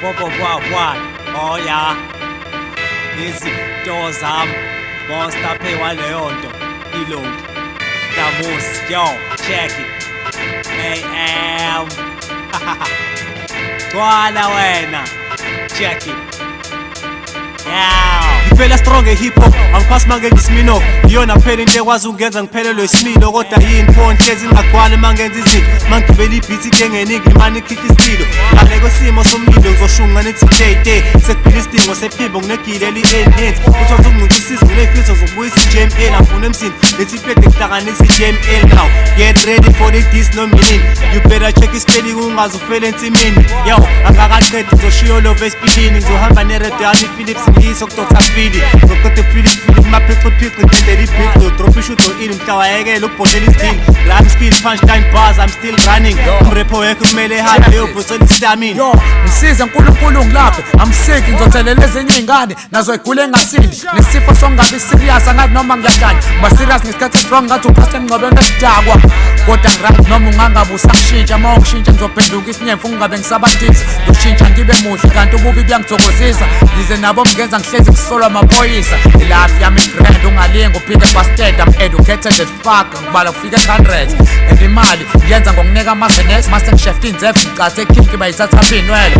Bobo Wagwan, oh yeah. Izinto zami, monster pay waleyo nto, ilungi. Damus, yo, check it. AM. Kwala wena, check it. Yeah. Ngifela strong hip hop, angiphasi mange ngisimino. Iyona phela into ekwazi ungenza ngiphelelwe isimilo, kodwa yini phone hlezi ngagcwala mangenza izinto. Mangigibela ibhithi ngengeningi imani ikhipha isilo. Ngale kwesimo somlilo ngizoshunqa nethi JD. Sekuphila isidingo sephimbo nginegile eli-8. Uthola ukungicisisa nginefiltho zokubuyisa i-JML. Angifuna emsini lethi iphede ngihlanganisa i-JML now. Get ready for the diss nomini. You better check ispelling ungaze ufele ensimini. Yo, angakaqedi ngizoshiya love esipilini. Ngizohamba neredo yami Philips ngiyiso kuDr Philly. Ngoqede Philip maphixiphiqi ngidedela ibhiqi. Drop ishudo ini mhlawayekela ukubhodlela isdini. Rhyme skill, punchline bars, I'm still running. Umrepo wekho kumele ehambe uyobhusela istamina. Yo, ngisize uNkulunkulu ngilaphe. I'm sick ngizothelela ezinye iy'ngane nazo igule engasindi. Nesifo songabi serious angathi noma ngiyadlala. Ba serious ngesikhathi strong ngathi uphasa emngcwabeni esidakwa. Kodwa ngiright noma ungangabe usangishintsha uma ungishintsha ngizophenduka isinyemfu ngingabe ngisabatisa. Ngishintsha ngibe muhle kanti ububi buyangithokozisa. Yize nabo mngenza ngihlezi kusolwa amaphoyisa. Ilafi yami grand ungalingi uphinde bastard. I'm educated as fuck ngibala kufika 100. And imali ngiyenza ngokunika ama-finesse. Mase ngishefta inzefu ngicathe ekhiphi bayithatha aphinwele.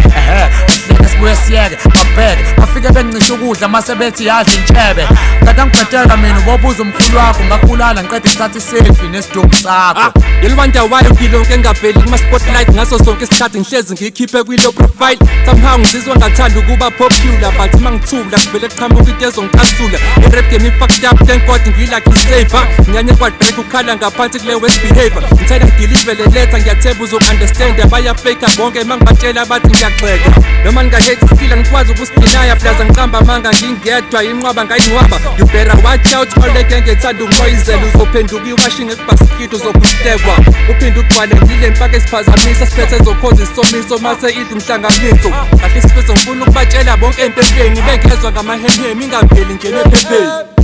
Sihleke sibuye siyeke babheke bafike bengicisha ukudla mase bethi yadla intshebe. Kade angibhetela mina ubobuza umkhulu wakho ngakubulala ngiqede ngithatha iselfie nesidumbu sakho. Yelwanda wayo ngilonke ngaveli kuma-spotlight ngaso sonke isikhathi ngihlezi ngiyikhiphe kwilo profile. Somehow ngizizwa ngathanda ukuba popular but mangithula kuvele qhamuka into ezongicasula. I-rap game i-fucked up thank God ngiyilakhi i-saver. Ngiyanye kwadbreak ukhala ngaphansi kule west behavior. Ngithanda ngidilivele letter ngiyathemba uzoku-understanda. Bayafaka bonke mangibatshela bathi ngiyagxeka. Noma ngingahate iskila ngikwazi ukusidinaya plaza ngiqamba amanga ngingedwa inqwaba ngayinqwaba. You better watch out oleke ngethanda ungoyizela. Uzophenduka iwashing ekubhasikidi uzokuhlekwa. Uphinde ugcwale ngile mpaka esiphazamisa siphethe zokhoza isomiso mase idla umhlanganiso. Kahle isifiso ngifuna ukubatshela bonke empempeni bengezwa ngamahehe ingaveli nje nephepheni.